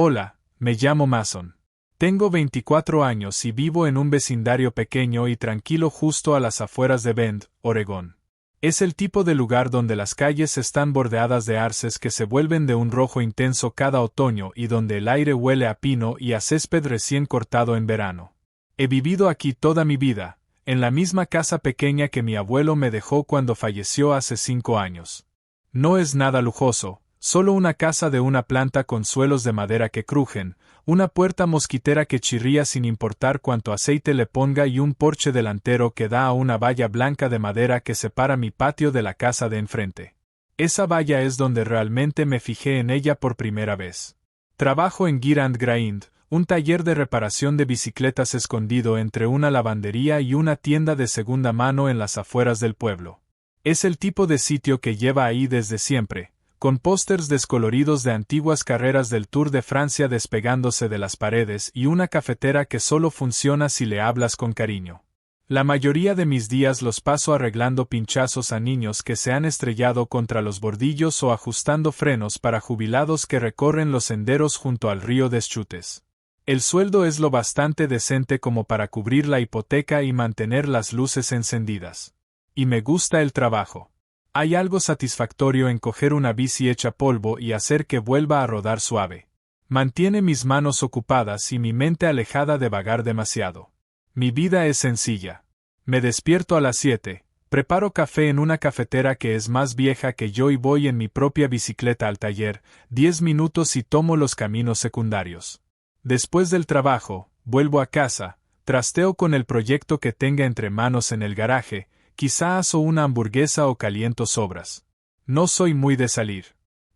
Hola, me llamo Mason. Tengo 24 años y vivo en un vecindario pequeño y tranquilo justo a las afueras de Bend, Oregón. Es el tipo de lugar donde las calles están bordeadas de arces que se vuelven de un rojo intenso cada otoño y donde el aire huele a pino y a césped recién cortado en verano. He vivido aquí toda mi vida, en la misma casa pequeña que mi abuelo me dejó cuando falleció hace 5 años. No es nada lujoso, solo una casa de una planta con suelos de madera que crujen, una puerta mosquitera que chirría sin importar cuánto aceite le ponga y un porche delantero que da a una valla blanca de madera que separa mi patio de la casa de enfrente. Esa valla es donde realmente me fijé en ella por primera vez. Trabajo en Gear and Grind, un taller de reparación de bicicletas escondido entre una lavandería y una tienda de segunda mano en las afueras del pueblo. Es el tipo de sitio que lleva ahí desde siempre, con pósters descoloridos de antiguas carreras del Tour de Francia despegándose de las paredes y una cafetera que solo funciona si le hablas con cariño. La mayoría de mis días los paso arreglando pinchazos a niños que se han estrellado contra los bordillos o ajustando frenos para jubilados que recorren los senderos junto al río Deschutes. El sueldo es lo bastante decente como para cubrir la hipoteca y mantener las luces encendidas. Y me gusta el trabajo. Hay algo satisfactorio en coger una bici hecha polvo y hacer que vuelva a rodar suave. Mantiene mis manos ocupadas y mi mente alejada de vagar demasiado. Mi vida es sencilla. Me despierto a las 7, preparo café en una cafetera que es más vieja que yo y voy en mi propia bicicleta al taller, 10 minutos y tomo los caminos secundarios. Después del trabajo, vuelvo a casa, trasteo con el proyecto que tenga entre manos en el garaje, quizá aso una hamburguesa o caliento sobras. No soy muy de salir.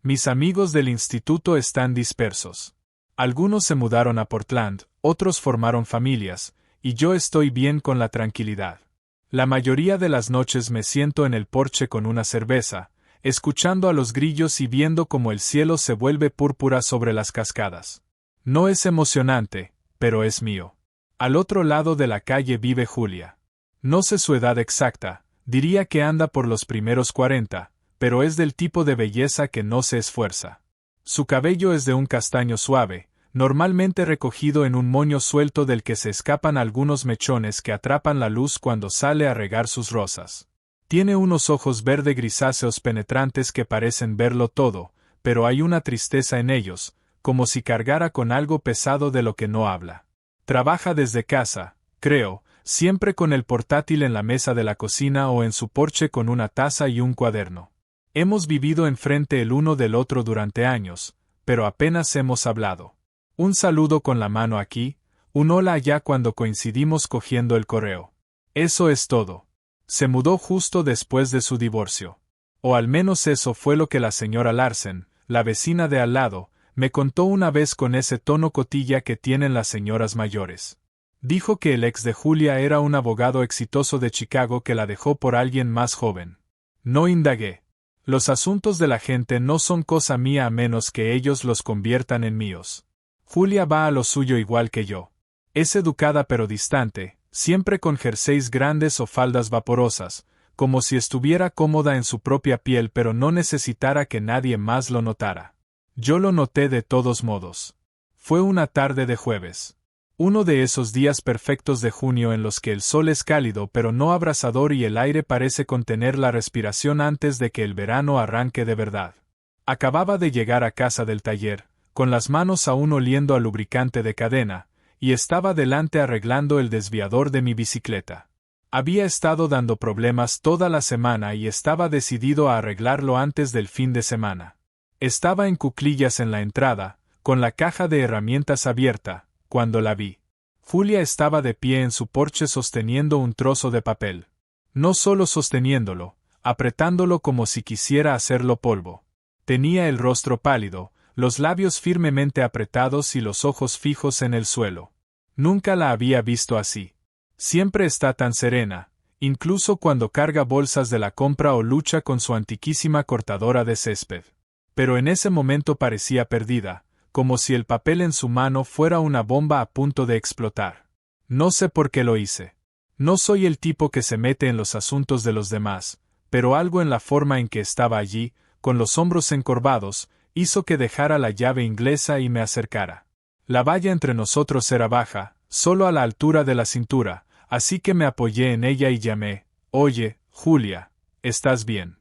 Mis amigos del instituto están dispersos. Algunos se mudaron a Portland, otros formaron familias, y yo estoy bien con la tranquilidad. La mayoría de las noches me siento en el porche con una cerveza, escuchando a los grillos y viendo cómo el cielo se vuelve púrpura sobre las cascadas. No es emocionante, pero es mío. Al otro lado de la calle vive Julia. No sé su edad exacta, diría que anda por los primeros 40, pero es del tipo de belleza que no se esfuerza. Su cabello es de un castaño suave, normalmente recogido en un moño suelto del que se escapan algunos mechones que atrapan la luz cuando sale a regar sus rosas. Tiene unos ojos verde grisáceos penetrantes que parecen verlo todo, pero hay una tristeza en ellos, como si cargara con algo pesado de lo que no habla. Trabaja desde casa, creo, siempre con el portátil en la mesa de la cocina o en su porche con una taza y un cuaderno. Hemos vivido enfrente el uno del otro durante años, pero apenas hemos hablado. Un saludo con la mano aquí, un hola allá cuando coincidimos cogiendo el correo. Eso es todo. Se mudó justo después de su divorcio. O al menos eso fue lo que la señora Larsen, la vecina de al lado, me contó una vez con ese tono cotilla que tienen las señoras mayores. Dijo que el ex de Julia era un abogado exitoso de Chicago que la dejó por alguien más joven. No indagué. Los asuntos de la gente no son cosa mía a menos que ellos los conviertan en míos. Julia va a lo suyo igual que yo. Es educada pero distante, siempre con jerseys grandes o faldas vaporosas, como si estuviera cómoda en su propia piel pero no necesitara que nadie más lo notara. Yo lo noté de todos modos. Fue una tarde de jueves. Uno de esos días perfectos de junio en los que el sol es cálido pero no abrasador y el aire parece contener la respiración antes de que el verano arranque de verdad. Acababa de llegar a casa del taller, con las manos aún oliendo a lubricante de cadena, y estaba delante arreglando el desviador de mi bicicleta. Había estado dando problemas toda la semana y estaba decidido a arreglarlo antes del fin de semana. Estaba en cuclillas en la entrada, con la caja de herramientas abierta, cuando la vi. Julia estaba de pie en su porche sosteniendo un trozo de papel. No solo sosteniéndolo, apretándolo como si quisiera hacerlo polvo. Tenía el rostro pálido, los labios firmemente apretados y los ojos fijos en el suelo. Nunca la había visto así. Siempre está tan serena, incluso cuando carga bolsas de la compra o lucha con su antiquísima cortadora de césped. Pero en ese momento parecía perdida, como si el papel en su mano fuera una bomba a punto de explotar. No sé por qué lo hice. No soy el tipo que se mete en los asuntos de los demás, pero algo en la forma en que estaba allí, con los hombros encorvados, Hizo que dejara la llave inglesa y me acercara. La valla entre nosotros era baja, solo a la altura de la cintura, así que me apoyé en ella y llamé: «Oye, Julia, ¿estás bien?».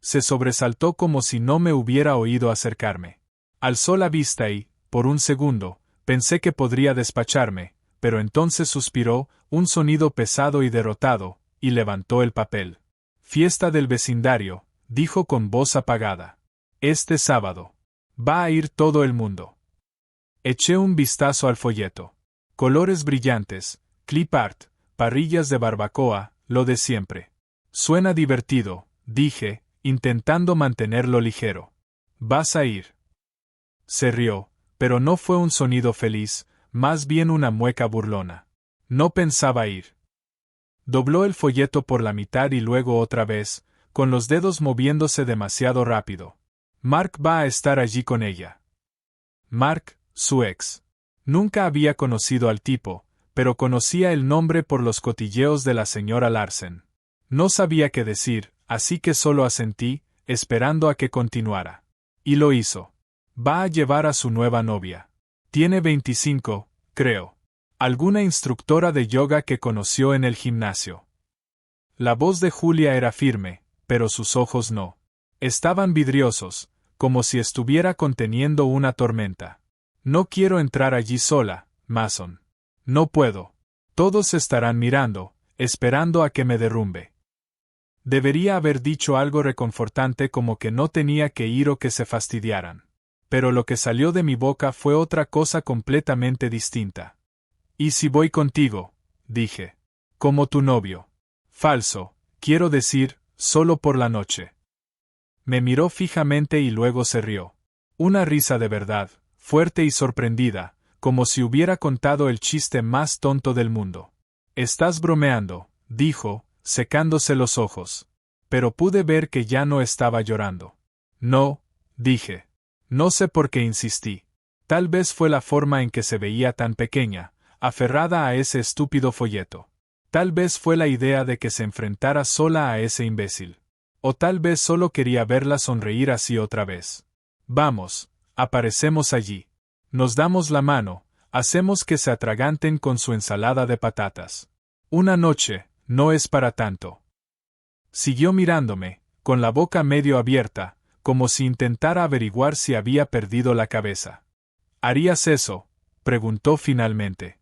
Se sobresaltó como si no me hubiera oído acercarme. Alzó la vista y, por un segundo, pensé que podría despacharme, pero entonces suspiró, un sonido pesado y derrotado, y levantó el papel. «Fiesta del vecindario», dijo con voz apagada. «Este sábado. Va a ir todo el mundo». Eché un vistazo al folleto. Colores brillantes, clip art, parrillas de barbacoa, lo de siempre. «Suena divertido», dije, intentando mantenerlo ligero. «¿Vas a ir?». Se rió, pero no fue un sonido feliz, más bien una mueca burlona. No pensaba ir. Dobló el folleto por la mitad y luego otra vez, con los dedos moviéndose demasiado rápido. «Mark va a estar allí con ella». Mark, su ex. Nunca había conocido al tipo, pero conocía el nombre por los cotilleos de la señora Larsen. No sabía qué decir, así que solo asentí, esperando a que continuara. Y lo hizo. Va a llevar a su nueva novia. Tiene 25, creo. Alguna instructora de yoga que conoció en el gimnasio. La voz de Julia era firme, pero sus ojos no. Estaban vidriosos, como si estuviera conteniendo una tormenta. «No quiero entrar allí sola, Mason. No puedo. Todos estarán mirando, esperando a que me derrumbe». Debería haber dicho algo reconfortante como que no tenía que ir o que se fastidiaran. Pero lo que salió de mi boca fue otra cosa completamente distinta. «¿Y si voy contigo?», dije. «Como tu novio». «Falso, quiero decir, solo por la noche». Me miró fijamente y luego se rió. Una risa de verdad, fuerte y sorprendida, como si hubiera contado el chiste más tonto del mundo. «Estás bromeando», dijo, secándose los ojos. Pero pude ver que ya no estaba llorando. «No», dije. No sé por qué insistí. Tal vez fue la forma en que se veía tan pequeña, aferrada a ese estúpido folleto. Tal vez fue la idea de que se enfrentara sola a ese imbécil. O tal vez solo quería verla sonreír así otra vez. «Vamos», aparecemos allí. Nos damos la mano, hacemos que se atraganten con su ensalada de patatas. Una noche, no es para tanto. Siguió mirándome, con la boca medio abierta, como si intentara averiguar si había perdido la cabeza. «¿Harías eso?», preguntó finalmente.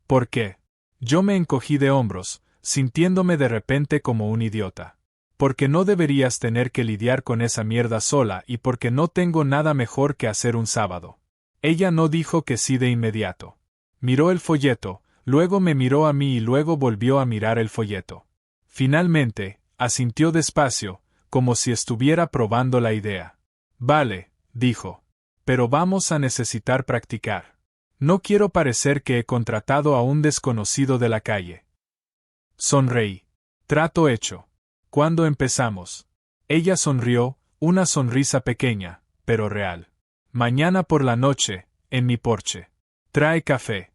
«¿Por qué?». Yo me encogí de hombros, sintiéndome de repente como un idiota. «Porque no deberías tener que lidiar con esa mierda sola y porque no tengo nada mejor que hacer un sábado». Ella no dijo que sí de inmediato. Miró el folleto, luego me miró a mí y luego volvió a mirar el folleto. Finalmente, asintió despacio, como si estuviera probando la idea. «Vale», dijo. «Pero vamos a necesitar practicar. No quiero parecer que he contratado a un desconocido de la calle». Sonreí. Trato hecho. «¿Cuándo empezamos?». Ella sonrió, una sonrisa pequeña, pero real. «Mañana por la noche, en mi porche. Trae café».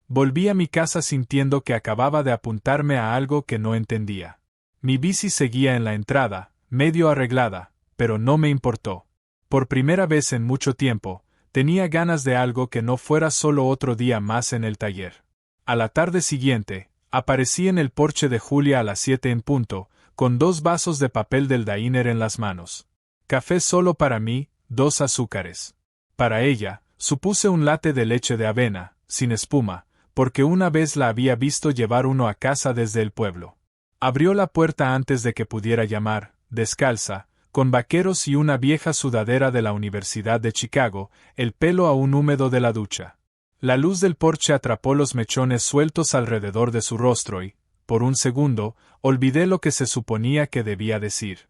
Volví a mi casa sintiendo que acababa de apuntarme a algo que no entendía. Mi bici seguía en la entrada, medio arreglada, pero no me importó. Por primera vez en mucho tiempo, tenía ganas de algo que no fuera solo otro día más en el taller. A la tarde siguiente, aparecí en el porche de Julia a las 7 en punto, con 2 vasos de papel del diner en las manos. Café solo para mí, 2 azúcares. Para ella, supuse un latte de leche de avena, sin espuma, porque una vez la había visto llevar uno a casa desde el pueblo. Abrió la puerta antes de que pudiera llamar, descalza, con vaqueros y una vieja sudadera de la Universidad de Chicago, el pelo aún húmedo de la ducha. La luz del porche atrapó los mechones sueltos alrededor de su rostro y, por un segundo, olvidé lo que se suponía que debía decir.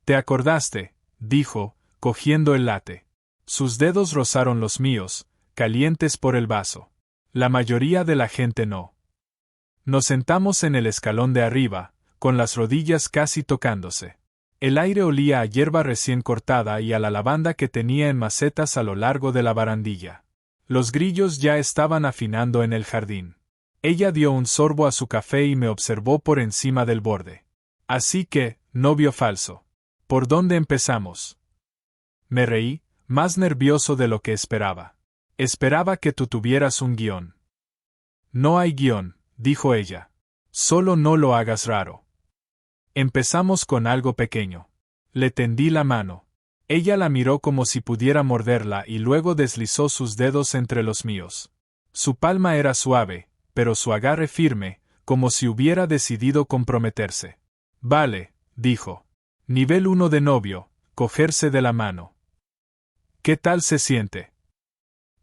«¿Te acordaste?», dijo, cogiendo el latte. Sus dedos rozaron los míos, calientes por el vaso. La mayoría de la gente no. Nos sentamos en el escalón de arriba, con las rodillas casi tocándose. El aire olía a hierba recién cortada y a la lavanda que tenía en macetas a lo largo de la barandilla. Los grillos ya estaban afinando en el jardín. Ella dio un sorbo a su café y me observó por encima del borde. «Así que, novio falso. ¿Por dónde empezamos?». Me reí, más nervioso de lo que esperaba. Esperaba que tú tuvieras un guión. No hay guión, dijo ella. Solo no lo hagas raro. Empezamos con algo pequeño. Le tendí la mano. Ella la miró como si pudiera morderla y luego deslizó sus dedos entre los míos. Su palma era suave, pero su agarre firme, como si hubiera decidido comprometerse. Vale, dijo. Nivel 1 de novio, cogerse de la mano. ¿Qué tal se siente?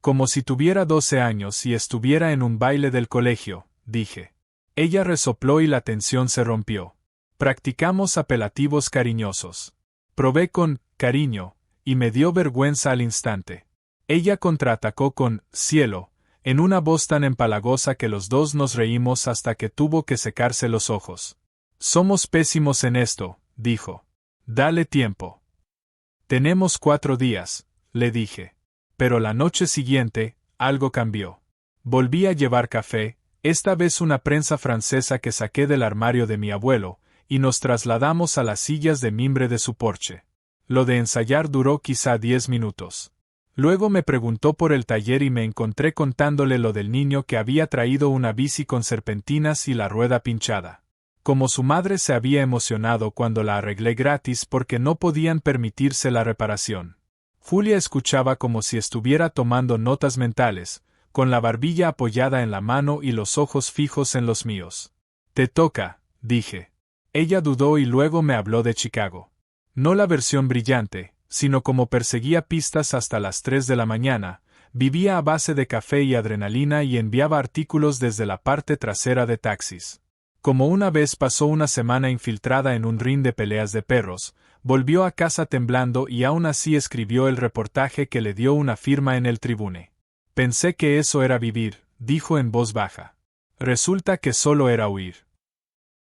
Como si tuviera 12 años y estuviera en un baile del colegio, dije. Ella resopló y la tensión se rompió. Practicamos apelativos cariñosos. Probé con cariño, y me dio vergüenza al instante. Ella contraatacó con cielo, en una voz tan empalagosa que los dos nos reímos hasta que tuvo que secarse los ojos. Somos pésimos en esto, dijo. Dale tiempo. Tenemos 4 días, le dije. Pero la noche siguiente, algo cambió. Volví a llevar café, esta vez una prensa francesa que saqué del armario de mi abuelo, y nos trasladamos a las sillas de mimbre de su porche. Lo de ensayar duró quizá 10 minutos. Luego me preguntó por el taller y me encontré contándole lo del niño que había traído una bici con serpentinas y la rueda pinchada. Como su madre se había emocionado cuando la arreglé gratis porque no podían permitirse la reparación. Julia escuchaba como si estuviera tomando notas mentales, con la barbilla apoyada en la mano y los ojos fijos en los míos. Te toca, dije. Ella dudó y luego me habló de Chicago. No la versión brillante, sino como perseguía pistas hasta las 3 de la mañana, vivía a base de café y adrenalina y enviaba artículos desde la parte trasera de taxis. Como una vez pasó una semana infiltrada en un ring de peleas de perros, volvió a casa temblando y aún así escribió el reportaje que le dio una firma en el Tribune. Pensé que eso era vivir, dijo en voz baja. Resulta que solo era huir.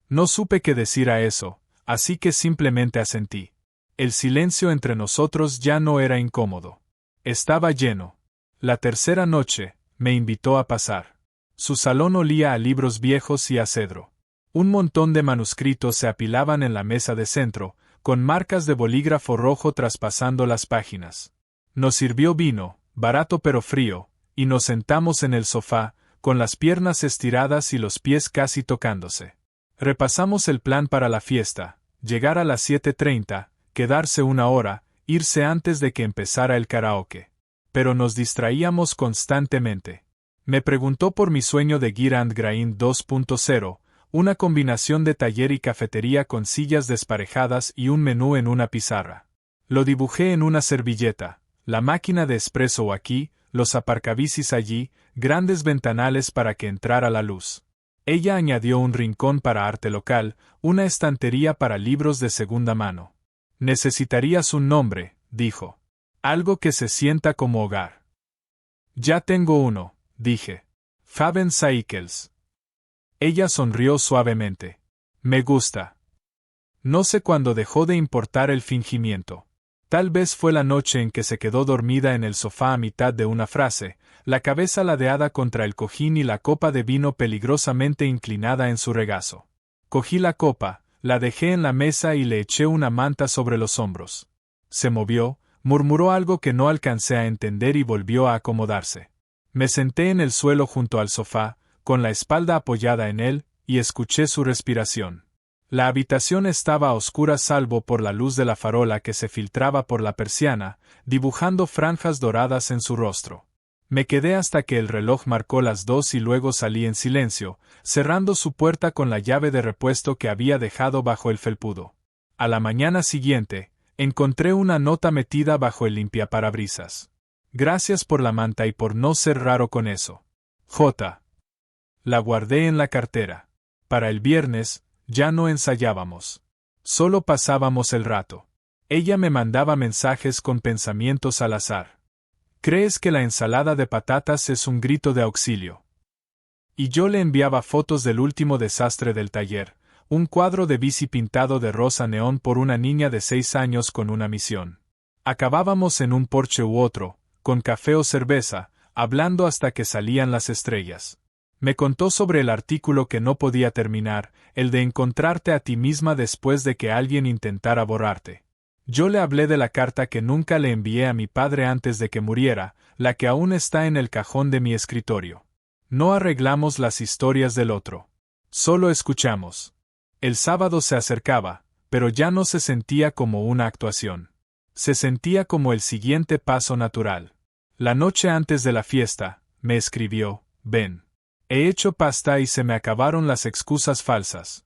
No supe qué decir a eso, así que simplemente asentí. El silencio entre nosotros ya no era incómodo. Estaba lleno. La tercera noche, me invitó a pasar. Su salón olía a libros viejos y a cedro. Un montón de manuscritos se apilaban en la mesa de centro, con marcas de bolígrafo rojo traspasando las páginas. Nos sirvió vino, barato pero frío, y nos sentamos en el sofá, con las piernas estiradas y los pies casi tocándose. Repasamos el plan para la fiesta: llegar a las 7:30, quedarse 1 hora, irse antes de que empezara el karaoke. Pero nos distraíamos constantemente. Me preguntó por mi sueño de Gear and Grind 2.0, una combinación de taller y cafetería con sillas desparejadas y un menú en una pizarra. Lo dibujé en una servilleta: la máquina de espresso aquí, los aparcabicis allí, grandes ventanales para que entrara la luz. Ella añadió un rincón para arte local, una estantería para libros de segunda mano. Necesitarías un nombre, dijo. Algo que se sienta como hogar. Ya tengo uno, dije. Faben Cycles. Ella sonrió suavemente. Me gusta. No sé cuándo dejó de importar el fingimiento. Tal vez fue la noche en que se quedó dormida en el sofá a mitad de una frase, la cabeza ladeada contra el cojín y la copa de vino peligrosamente inclinada en su regazo. Cogí la copa, la dejé en la mesa y le eché una manta sobre los hombros. Se movió, murmuró algo que no alcancé a entender y volvió a acomodarse. Me senté en el suelo junto al sofá, con la espalda apoyada en él, y escuché su respiración. La habitación estaba a oscuras salvo por la luz de la farola que se filtraba por la persiana, dibujando franjas doradas en su rostro. Me quedé hasta que el reloj marcó las 2 y luego salí en silencio, cerrando su puerta con la llave de repuesto que había dejado bajo el felpudo. A la mañana siguiente, encontré una nota metida bajo el limpiaparabrisas. Gracias por la manta y por no ser raro con eso. J. La guardé en la cartera. Para el viernes, ya no ensayábamos. Solo pasábamos el rato. Ella me mandaba mensajes con pensamientos al azar. ¿Crees que la ensalada de patatas es un grito de auxilio? Y yo le enviaba fotos del último desastre del taller, un cuadro de bici pintado de rosa neón por una niña de 6 años con una misión. Acabábamos en un porche u otro, con café o cerveza, hablando hasta que salían las estrellas. Me contó sobre el artículo que no podía terminar, el de encontrarte a ti misma después de que alguien intentara borrarte. Yo le hablé de la carta que nunca le envié a mi padre antes de que muriera, la que aún está en el cajón de mi escritorio. No arreglamos las historias del otro. Solo escuchamos. El sábado se acercaba, pero ya no se sentía como una actuación. Se sentía como el siguiente paso natural. La noche antes de la fiesta, me escribió: «Ven. He hecho pasta y se me acabaron las excusas falsas».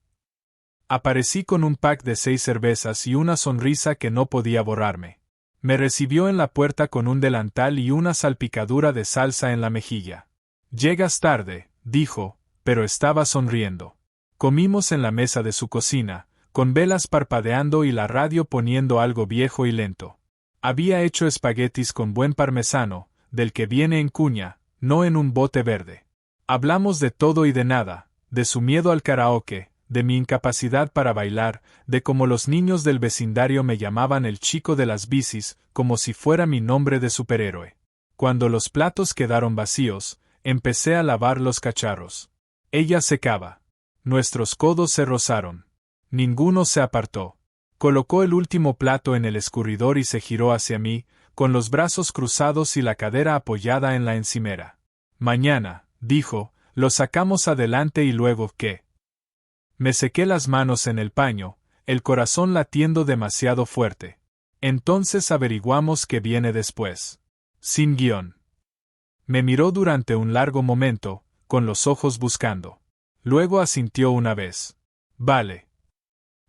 Aparecí con un pack de 6 cervezas y una sonrisa que no podía borrarme. Me recibió en la puerta con un delantal y una salpicadura de salsa en la mejilla. «Llegas tarde», dijo, pero estaba sonriendo. Comimos en la mesa de su cocina, con velas parpadeando y la radio poniendo algo viejo y lento. Había hecho espaguetis con buen parmesano, del que viene en cuña, no en un bote verde. Hablamos de todo y de nada, de su miedo al karaoke, de mi incapacidad para bailar, de cómo los niños del vecindario me llamaban el chico de las bicis, como si fuera mi nombre de superhéroe. Cuando los platos quedaron vacíos, empecé a lavar los cacharros. Ella secaba. Nuestros codos se rozaron. Ninguno se apartó. Colocó el último plato en el escurridor y se giró hacia mí, con los brazos cruzados y la cadera apoyada en la encimera. «Mañana», dijo, «lo sacamos adelante y luego, ¿qué?». Me sequé las manos en el paño, el corazón latiendo demasiado fuerte. Entonces averiguamos qué viene después. Sin guión. Me miró durante un largo momento, con los ojos buscando. Luego asintió una vez. «Vale».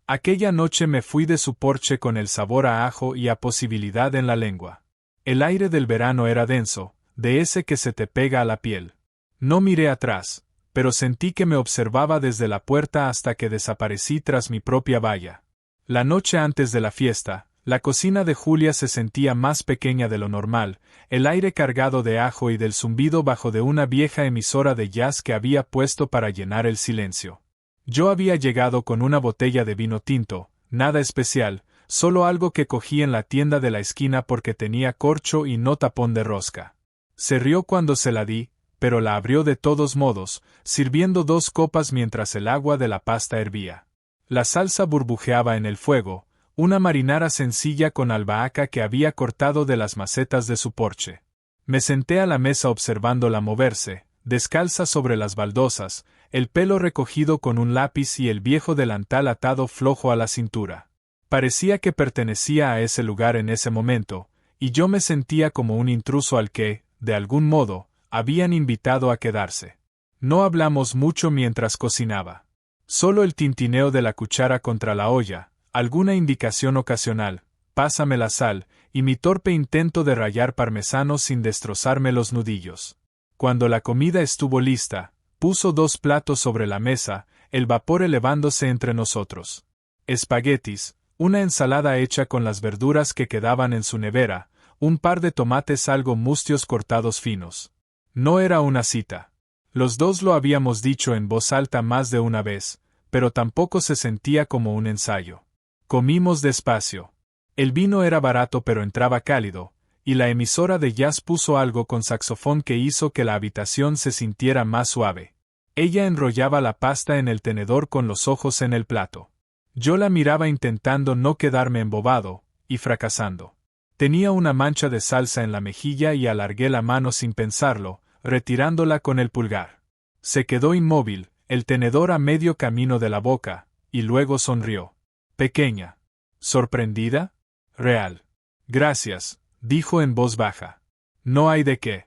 Aquella noche me fui de su porche con el sabor a ajo y a posibilidad en la lengua. El aire del verano era denso, de ese que se te pega a la piel. No miré atrás, pero sentí que me observaba desde la puerta hasta que desaparecí tras mi propia valla. La noche antes de la fiesta, la cocina de Julia se sentía más pequeña de lo normal, el aire cargado de ajo y del zumbido bajo de una vieja emisora de jazz que había puesto para llenar el silencio. Yo había llegado con una botella de vino tinto, nada especial, solo algo que cogí en la tienda de la esquina porque tenía corcho y no tapón de rosca. Se rió cuando se la di, pero la abrió de todos modos, sirviendo 2 copas mientras el agua de la pasta hervía. La salsa burbujeaba en el fuego, una marinara sencilla con albahaca que había cortado de las macetas de su porche. Me senté a la mesa observándola moverse, descalza sobre las baldosas, el pelo recogido con un lápiz y el viejo delantal atado flojo a la cintura. Parecía que pertenecía a ese lugar en ese momento, y yo me sentía como un intruso al que, de algún modo, habían invitado a quedarse. No hablamos mucho mientras cocinaba. Solo el tintineo de la cuchara contra la olla, alguna indicación ocasional, «pásame la sal», y mi torpe intento de rallar parmesano sin destrozarme los nudillos. Cuando la comida estuvo lista, puso 2 platos sobre la mesa, el vapor elevándose entre nosotros. Espaguetis, una ensalada hecha con las verduras que quedaban en su nevera, un par de tomates algo mustios cortados finos. No era una cita. Los dos lo habíamos dicho en voz alta más de una vez, pero tampoco se sentía como un ensayo. Comimos despacio. El vino era barato pero entraba cálido, y la emisora de jazz puso algo con saxofón que hizo que la habitación se sintiera más suave. Ella enrollaba la pasta en el tenedor con los ojos en el plato. Yo la miraba intentando no quedarme embobado, y fracasando. Tenía una mancha de salsa en la mejilla y alargué la mano sin pensarlo, retirándola con el pulgar. Se quedó inmóvil, el tenedor a medio camino de la boca, y luego sonrió. Pequeña. ¿Sorprendida? Real. Gracias, dijo en voz baja. No hay de qué.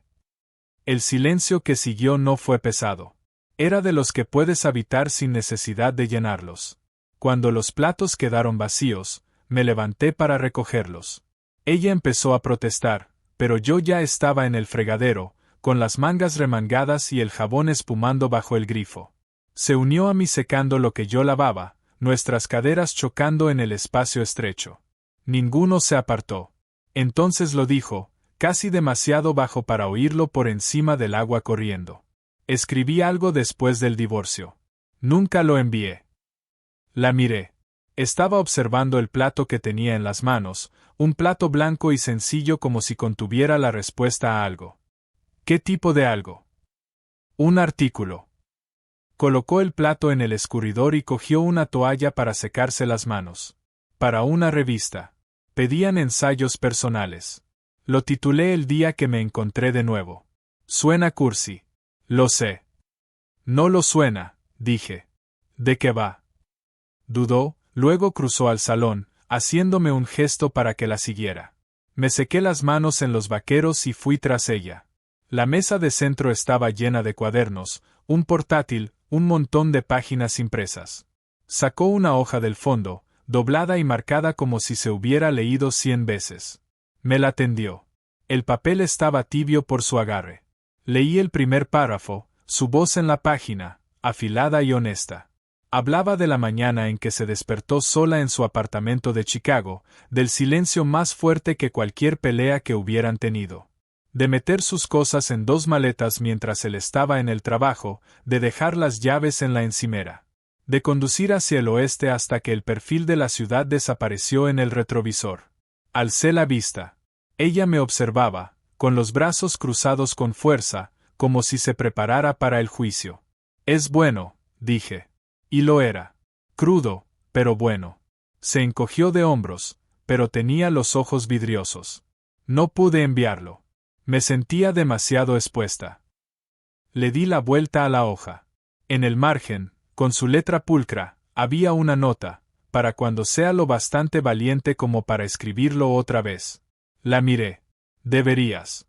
El silencio que siguió no fue pesado. Era de los que puedes habitar sin necesidad de llenarlos. Cuando los platos quedaron vacíos, me levanté para recogerlos. Ella empezó a protestar, pero yo ya estaba en el fregadero, con las mangas remangadas y el jabón espumando bajo el grifo. Se unió a mí secando lo que yo lavaba, nuestras caderas chocando en el espacio estrecho. Ninguno se apartó. Entonces lo dijo, casi demasiado bajo para oírlo por encima del agua corriendo. Escribí algo después del divorcio. Nunca lo envié. La miré. Estaba observando el plato que tenía en las manos, un plato blanco y sencillo como si contuviera la respuesta a algo. ¿Qué tipo de algo? Un artículo. Colocó el plato en el escurridor y cogió una toalla para secarse las manos. Para una revista. Pedían ensayos personales. Lo titulé El día que me encontré de nuevo. Suena cursi. Lo sé. No lo suena, dije. ¿De qué va? Dudó, luego cruzó al salón, haciéndome un gesto para que la siguiera. Me sequé las manos en los vaqueros y fui tras ella. La mesa de centro estaba llena de cuadernos, un portátil, un montón de páginas impresas. Sacó una hoja del fondo, doblada y marcada como si se hubiera leído 100 veces. Me la tendió. El papel estaba tibio por su agarre. Leí el primer párrafo, su voz en la página, afilada y honesta. Hablaba de la mañana en que se despertó sola en su apartamento de Chicago, del silencio más fuerte que cualquier pelea que hubieran tenido. De meter sus cosas en 2 maletas mientras él estaba en el trabajo, de dejar las llaves en la encimera. De conducir hacia el oeste hasta que el perfil de la ciudad desapareció en el retrovisor. Alcé la vista. Ella me observaba, con los brazos cruzados con fuerza, como si se preparara para el juicio. Es bueno, dije. Y lo era. Crudo, pero bueno. Se encogió de hombros, pero tenía los ojos vidriosos. No pude enviarlo. Me sentía demasiado expuesta. Le di la vuelta a la hoja. En el margen, con su letra pulcra, había una nota, para cuando sea lo bastante valiente como para escribirlo otra vez. La miré. Deberías.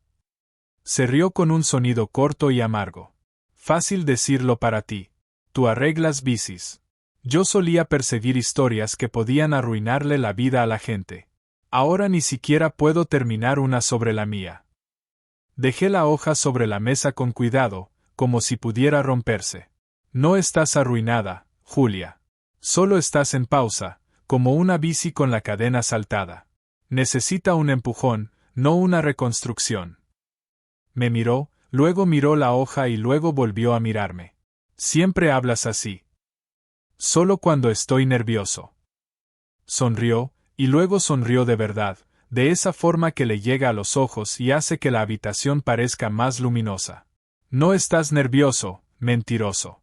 Se rió con un sonido corto y amargo. Fácil decirlo para ti. Tú arreglas bicis. Yo solía perseguir historias que podían arruinarle la vida a la gente. Ahora ni siquiera puedo terminar una sobre la mía. Dejé la hoja sobre la mesa con cuidado, como si pudiera romperse. No estás arruinada, Julia. Solo estás en pausa, como una bici con la cadena saltada. Necesita un empujón, no una reconstrucción. Me miró, luego miró la hoja y luego volvió a mirarme. Siempre hablas así. Solo cuando estoy nervioso. Sonrió, y luego sonrió de verdad, de esa forma que le llega a los ojos y hace que la habitación parezca más luminosa. No estás nervioso, mentiroso.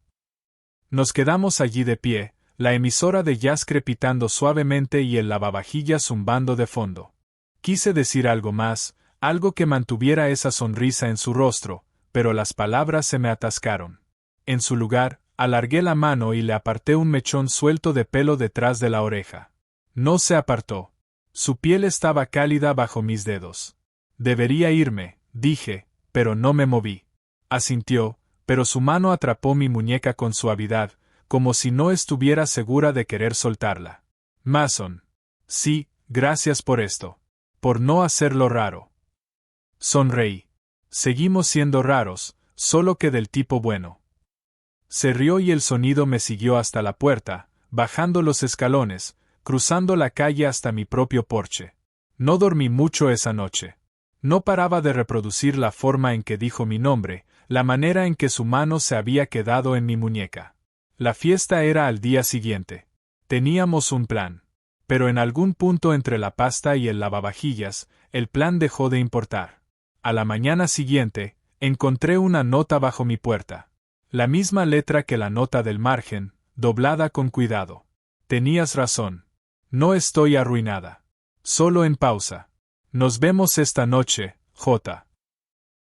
Nos quedamos allí de pie, la emisora de jazz crepitando suavemente y el lavavajillas zumbando de fondo. Quise decir algo más, algo que mantuviera esa sonrisa en su rostro, pero las palabras se me atascaron. En su lugar, alargué la mano y le aparté un mechón suelto de pelo detrás de la oreja. No se apartó. Su piel estaba cálida bajo mis dedos. Debería irme, dije, pero no me moví. Asintió, pero su mano atrapó mi muñeca con suavidad, como si no estuviera segura de querer soltarla. Mason. Sí, gracias por esto. Por no hacerlo raro. Sonreí. Seguimos siendo raros, solo que del tipo bueno. Se rió y el sonido me siguió hasta la puerta, bajando los escalones, cruzando la calle hasta mi propio porche. No dormí mucho esa noche. No paraba de reproducir la forma en que dijo mi nombre, la manera en que su mano se había quedado en mi muñeca. La fiesta era al día siguiente. Teníamos un plan. Pero en algún punto entre la pasta y el lavavajillas, el plan dejó de importar. A la mañana siguiente, encontré una nota bajo mi puerta. La misma letra que la nota del margen, doblada con cuidado. Tenías razón. No estoy arruinada. Solo en pausa. Nos vemos esta noche, J.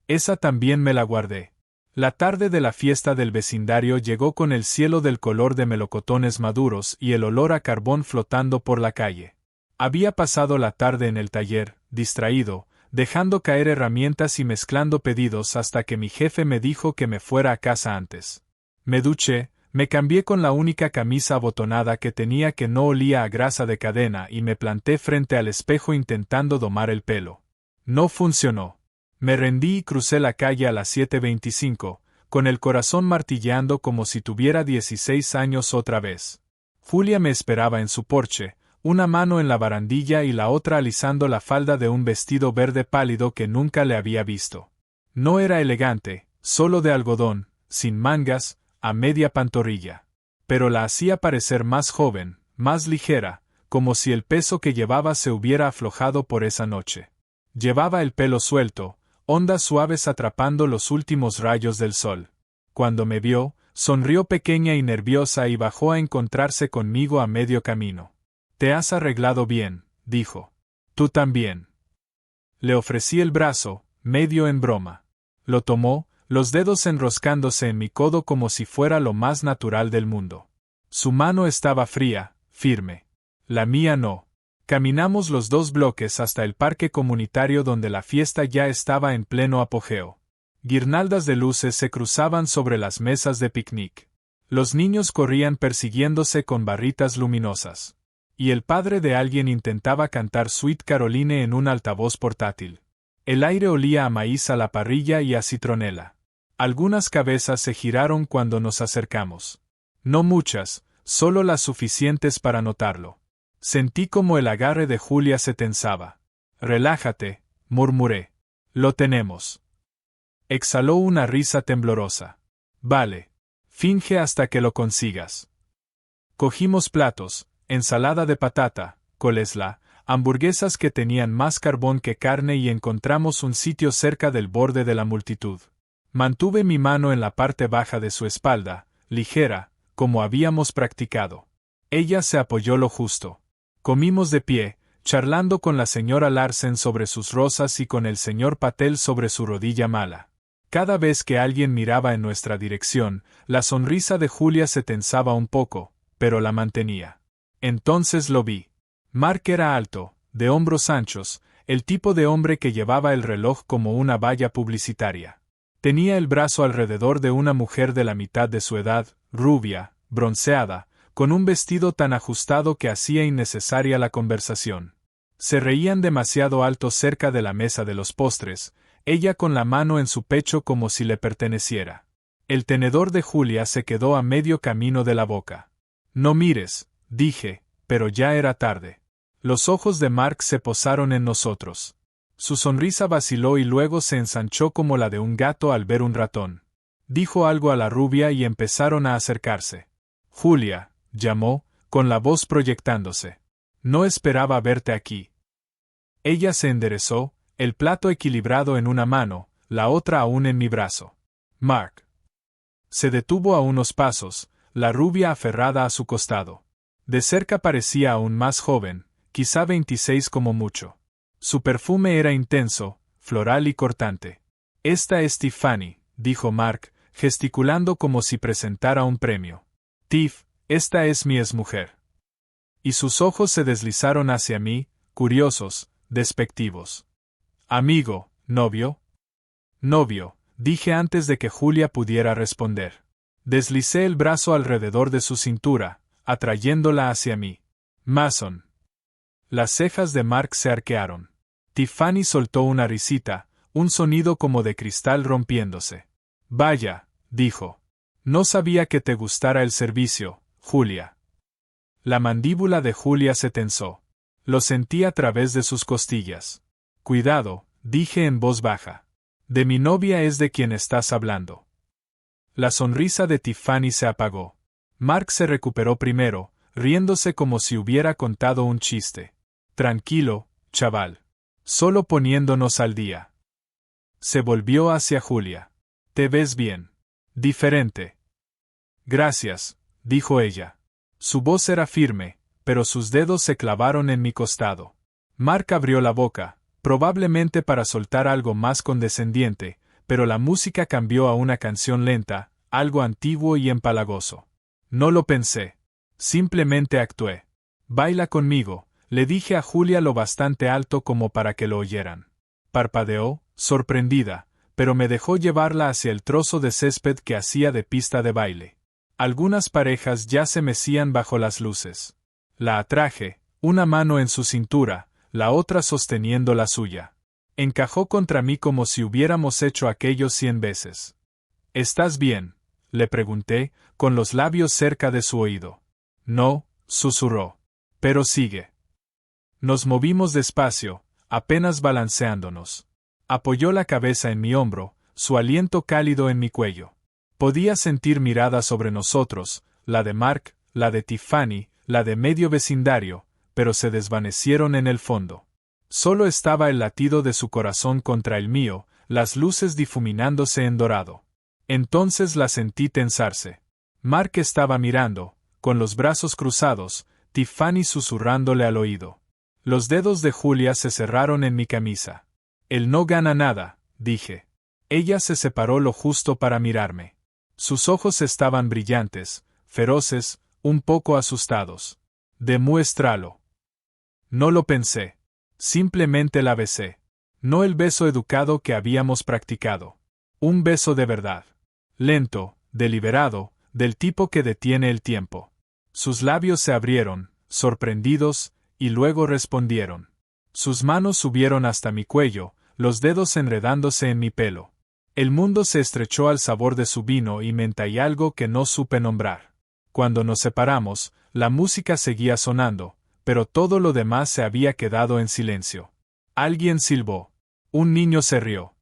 Esa también me la guardé. La tarde de la fiesta del vecindario llegó con el cielo del color de melocotones maduros y el olor a carbón flotando por la calle. Había pasado la tarde en el taller, distraído, dejando caer herramientas y mezclando pedidos hasta que mi jefe me dijo que me fuera a casa antes. Me duché, me cambié con la única camisa abotonada que tenía que no olía a grasa de cadena y me planté frente al espejo intentando domar el pelo. No funcionó. Me rendí y crucé la calle a las 7:25, con el corazón martilleando como si tuviera 16 años otra vez. Julia me esperaba en su porche, una mano en la barandilla y la otra alisando la falda de un vestido verde pálido que nunca le había visto. No era elegante, solo de algodón, sin mangas, a media pantorrilla. Pero la hacía parecer más joven, más ligera, como si el peso que llevaba se hubiera aflojado por esa noche. Llevaba el pelo suelto, ondas suaves atrapando los últimos rayos del sol. Cuando me vio, sonrió pequeña y nerviosa y bajó a encontrarse conmigo a medio camino. «Te has arreglado bien», dijo. Tú también. Le ofrecí el brazo, medio en broma. Lo tomó, los dedos enroscándose en mi codo como si fuera lo más natural del mundo. Su mano estaba fría, firme. La mía no. Caminamos los 2 bloques hasta el parque comunitario donde la fiesta ya estaba en pleno apogeo. Guirnaldas de luces se cruzaban sobre las mesas de picnic. Los niños corrían persiguiéndose con barritas luminosas. Y el padre de alguien intentaba cantar Sweet Caroline en un altavoz portátil. El aire olía a maíz a la parrilla y a citronela. Algunas cabezas se giraron cuando nos acercamos. No muchas, solo las suficientes para notarlo. Sentí como el agarre de Julia se tensaba. Relájate, murmuré. Lo tenemos. Exhaló una risa temblorosa. Vale. Finge hasta que lo consigas. Cogimos platos, ensalada de patata, coleslaw, hamburguesas que tenían más carbón que carne y encontramos un sitio cerca del borde de la multitud. Mantuve mi mano en la parte baja de su espalda, ligera, como habíamos practicado. Ella se apoyó lo justo. Comimos de pie, charlando con la señora Larsen sobre sus rosas y con el señor Patel sobre su rodilla mala. Cada vez que alguien miraba en nuestra dirección, la sonrisa de Julia se tensaba un poco, pero la mantenía. Entonces lo vi. Mark era alto, de hombros anchos, el tipo de hombre que llevaba el reloj como una valla publicitaria. Tenía el brazo alrededor de una mujer de la mitad de su edad, rubia, bronceada, con un vestido tan ajustado que hacía innecesaria la conversación. Se reían demasiado alto cerca de la mesa de los postres, ella con la mano en su pecho como si le perteneciera. El tenedor de Julia se quedó a medio camino de la boca. No mires, dije, pero ya era tarde. Los ojos de Mark se posaron en nosotros. Su sonrisa vaciló y luego se ensanchó como la de un gato al ver un ratón. Dijo algo a la rubia y empezaron a acercarse. Julia, llamó, con la voz proyectándose. No esperaba verte aquí. Ella se enderezó, el plato equilibrado en una mano, la otra aún en mi brazo. Mark. Se detuvo a unos pasos, la rubia aferrada a su costado. De cerca parecía aún más joven, quizá 26 como mucho. Su perfume era intenso, floral y cortante. Esta es Tiffany, dijo Mark, gesticulando como si presentara un premio. Tiff, esta es mi exmujer. Y sus ojos se deslizaron hacia mí, curiosos, despectivos. Amigo, novio. Novio, dije antes de que Julia pudiera responder. Deslicé el brazo alrededor de su cintura, atrayéndola hacia mí. Mason. Las cejas de Mark se arquearon. Tiffany soltó una risita, un sonido como de cristal rompiéndose. Vaya, dijo. No sabía que te gustara el servicio, Julia. La mandíbula de Julia se tensó. Lo sentí a través de sus costillas. Cuidado, dije en voz baja. De mi novia es de quien estás hablando. La sonrisa de Tiffany se apagó. Mark se recuperó primero, riéndose como si hubiera contado un chiste. Tranquilo, chaval. Solo poniéndonos al día. Se volvió hacia Julia. Te ves bien. Diferente. Gracias, dijo ella. Su voz era firme, pero sus dedos se clavaron en mi costado. Mark abrió la boca, probablemente para soltar algo más condescendiente, pero la música cambió a una canción lenta, algo antiguo y empalagoso. No lo pensé. Simplemente actué. Baila conmigo, le dije a Julia lo bastante alto como para que lo oyeran. Parpadeó, sorprendida, pero me dejó llevarla hacia el trozo de césped que hacía de pista de baile. Algunas parejas ya se mecían bajo las luces. La atraje, una mano en su cintura, la otra sosteniendo la suya. Encajó contra mí como si hubiéramos hecho aquello 100 veces. ¿Estás bien?, le pregunté, con los labios cerca de su oído. No, susurró. Pero sigue. Nos movimos despacio, apenas balanceándonos. Apoyó la cabeza en mi hombro, su aliento cálido en mi cuello. Podía sentir miradas sobre nosotros, la de Mark, la de Tiffany, la de medio vecindario, pero se desvanecieron en el fondo. Solo estaba el latido de su corazón contra el mío, las luces difuminándose en dorado. Entonces la sentí tensarse. Mark estaba mirando, con los brazos cruzados, Tiffany susurrándole al oído. Los dedos de Julia se cerraron en mi camisa. Él no gana nada, dije. Ella se separó lo justo para mirarme. Sus ojos estaban brillantes, feroces, un poco asustados. Demuéstralo. No lo pensé. Simplemente la besé. No el beso educado que habíamos practicado. Un beso de verdad. Lento, deliberado, del tipo que detiene el tiempo. Sus labios se abrieron, sorprendidos, y luego respondieron. Sus manos subieron hasta mi cuello, los dedos enredándose en mi pelo. El mundo se estrechó al sabor de su vino y menta y algo que no supe nombrar. Cuando nos separamos, la música seguía sonando, pero todo lo demás se había quedado en silencio. Alguien silbó. Un niño se rió.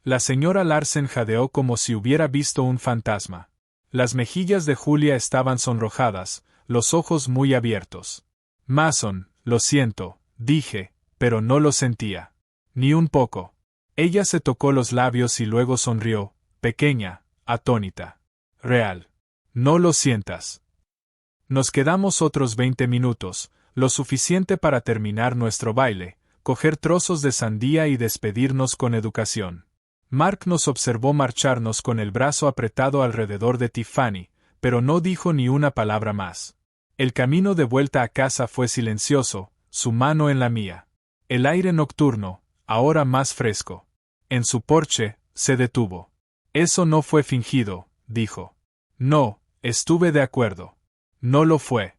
La señora Larsen jadeó como si hubiera visto un fantasma. Las mejillas de Julia estaban sonrojadas, los ojos muy abiertos. Mason, lo siento, dije, pero no lo sentía. Ni un poco. Ella se tocó los labios y luego sonrió, pequeña, atónita. Real. No lo sientas. Nos quedamos otros 20 minutos, lo suficiente para terminar nuestro baile, coger trozos de sandía y despedirnos con educación. Mark nos observó marcharnos con el brazo apretado alrededor de Tiffany, pero no dijo ni una palabra más. El camino de vuelta a casa fue silencioso, su mano en la mía. El aire nocturno, ahora más fresco. En su porche, se detuvo. Eso no fue fingido, dijo. No, estuve de acuerdo. No lo fue.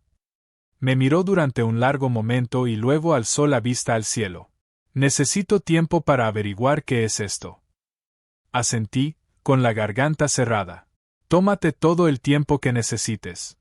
Me miró durante un largo momento y luego alzó la vista al cielo. Necesito tiempo para averiguar qué es esto. Asentí, con la garganta cerrada. Tómate todo el tiempo que necesites.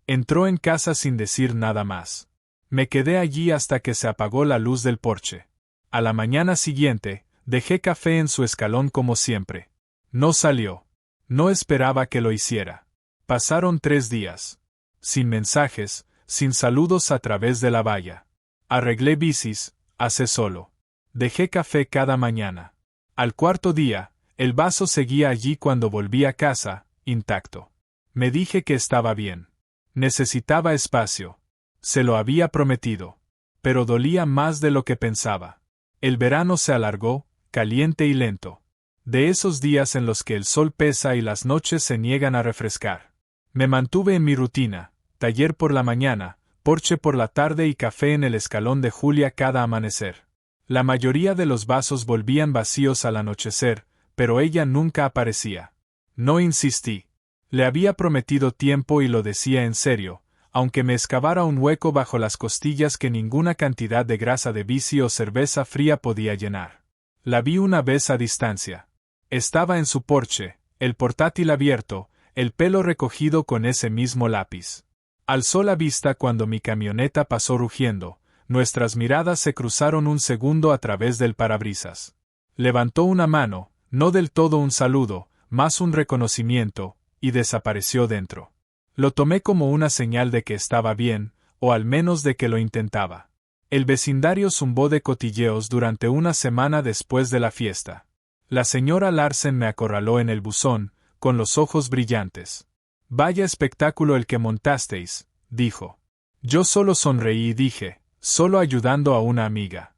Entró en casa sin decir nada más. Me quedé allí hasta que se apagó la luz del porche. A la mañana siguiente, dejé café en su escalón como siempre. No salió. No esperaba que lo hiciera. Pasaron 3 días. Sin mensajes, sin saludos a través de la valla. Arreglé bicis, hace solo. Dejé café cada mañana. Al cuarto día, el vaso seguía allí cuando volví a casa, intacto. Me dije que estaba bien. Necesitaba espacio. Se lo había prometido. Pero dolía más de lo que pensaba. El verano se alargó, caliente y lento. De esos días en los que el sol pesa y las noches se niegan a refrescar. Me mantuve en mi rutina, taller por la mañana, porche por la tarde y café en el escalón de Julia cada amanecer. La mayoría de los vasos volvían vacíos al anochecer, pero ella nunca aparecía. No insistí. Le había prometido tiempo y lo decía en serio, aunque me excavara un hueco bajo las costillas que ninguna cantidad de grasa de bici o cerveza fría podía llenar. La vi una vez a distancia. Estaba en su porche, el portátil abierto, el pelo recogido con ese mismo lápiz. Alzó la vista cuando mi camioneta pasó rugiendo. Nuestras miradas se cruzaron un segundo a través del parabrisas. Levantó una mano, no del todo un saludo, más un reconocimiento, y desapareció dentro. Lo tomé como una señal de que estaba bien, o al menos de que lo intentaba. El vecindario zumbó de cotilleos durante una semana después de la fiesta. La señora Larsen me acorraló en el buzón, con los ojos brillantes. «Vaya espectáculo el que montasteis», dijo. Yo solo sonreí y dije, «Solo ayudando a una amiga».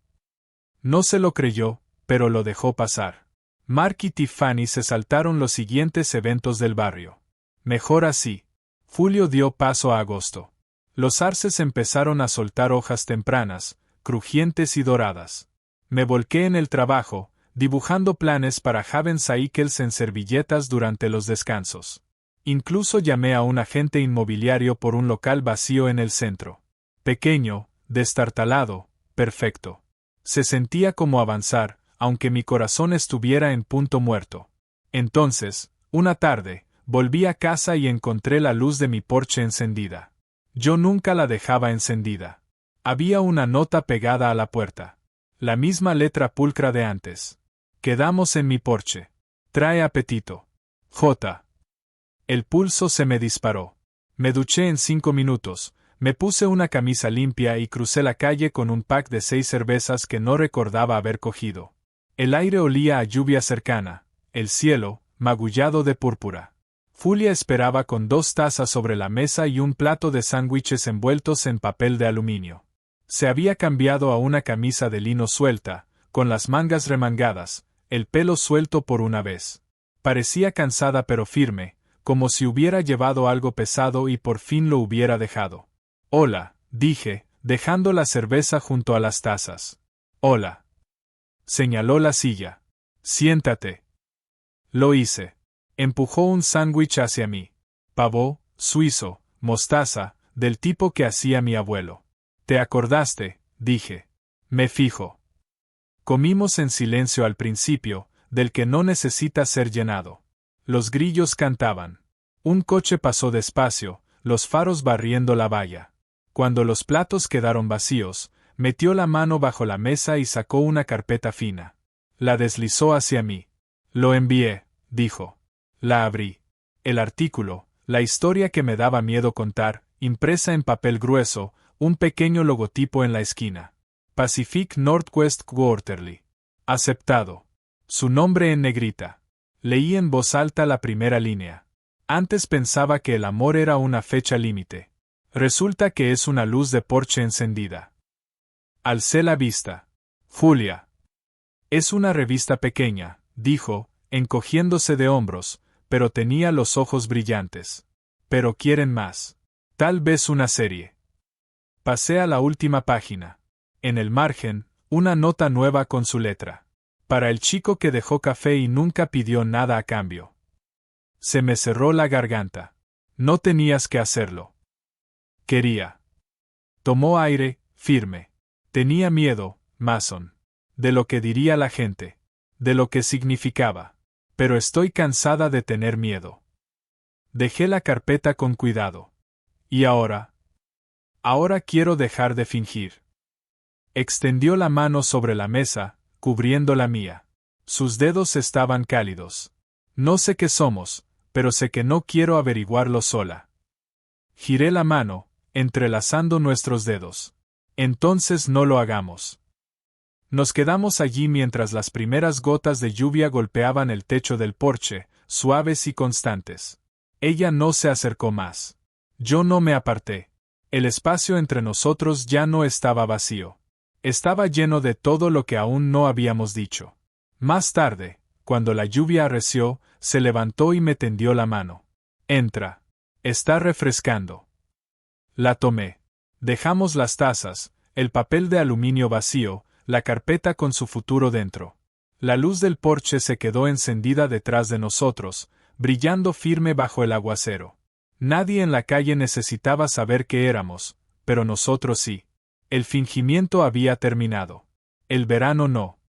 No se lo creyó, pero lo dejó pasar. Mark y Tiffany se saltaron los siguientes eventos del barrio. Mejor así. Julio dio paso a agosto. Los arces empezaron a soltar hojas tempranas, crujientes y doradas. Me volqué en el trabajo, dibujando planes para Haven Cycles en servilletas durante los descansos. Incluso llamé a un agente inmobiliario por un local vacío en el centro. Pequeño, destartalado, perfecto. Se sentía como avanzar, aunque mi corazón estuviera en punto muerto. Entonces, una tarde, volví a casa y encontré la luz de mi porche encendida. Yo nunca la dejaba encendida. Había una nota pegada a la puerta. La misma letra pulcra de antes. Quedamos en mi porche. Trae apetito. J. El pulso se me disparó. Me duché en 5 minutos, me puse una camisa limpia y crucé la calle con un pack de 6 cervezas que no recordaba haber cogido. El aire olía a lluvia cercana, el cielo, magullado de púrpura. Julia esperaba con 2 tazas sobre la mesa y un plato de sándwiches envueltos en papel de aluminio. Se había cambiado a una camisa de lino suelta, con las mangas remangadas, el pelo suelto por una vez. Parecía cansada pero firme, como si hubiera llevado algo pesado y por fin lo hubiera dejado. «Hola», dije, dejando la cerveza junto a las tazas. «Hola». Señaló la silla. «Siéntate». Lo hice. Empujó un sándwich hacia mí. Pavó, suizo, mostaza, del tipo que hacía mi abuelo. «¿Te acordaste?», dije. «Me fijo». Comimos en silencio al principio, del que no necesita ser llenado. Los grillos cantaban. Un coche pasó despacio, los faros barriendo la valla. Cuando los platos quedaron vacíos, metió la mano bajo la mesa y sacó una carpeta fina. La deslizó hacia mí. «Lo envié», dijo. La abrí. El artículo, la historia que me daba miedo contar, impresa en papel grueso, un pequeño logotipo en la esquina. Pacific Northwest Quarterly. Aceptado. Su nombre en negrita. Leí en voz alta la primera línea. Antes pensaba que el amor era una fecha límite. Resulta que es una luz de porche encendida. Alcé la vista. Julia. Es una revista pequeña, dijo, encogiéndose de hombros, pero tenía los ojos brillantes. Pero quieren más. Tal vez una serie. Pasé a la última página. En el margen, una nota nueva con su letra. Para el chico que dejó café y nunca pidió nada a cambio. Se me cerró la garganta. No tenías que hacerlo. Quería. Tomó aire, firme. Tenía miedo, Mason. De lo que diría la gente. De lo que significaba. Pero estoy cansada de tener miedo. Dejé la carpeta con cuidado. ¿Y ahora? Ahora quiero dejar de fingir. Extendió la mano sobre la mesa, cubriendo la mía. Sus dedos estaban cálidos. No sé qué somos, pero sé que no quiero averiguarlo sola. Giré la mano, entrelazando nuestros dedos. Entonces no lo hagamos. Nos quedamos allí mientras las primeras gotas de lluvia golpeaban el techo del porche, suaves y constantes. Ella no se acercó más. Yo no me aparté. El espacio entre nosotros ya no estaba vacío. Estaba lleno de todo lo que aún no habíamos dicho. Más tarde, cuando la lluvia arreció, se levantó y me tendió la mano. «Entra. Está refrescando». La tomé. Dejamos las tazas, el papel de aluminio vacío, la carpeta con su futuro dentro. La luz del porche se quedó encendida detrás de nosotros, brillando firme bajo el aguacero. Nadie en la calle necesitaba saber qué éramos, pero nosotros sí. El fingimiento había terminado. El verano no.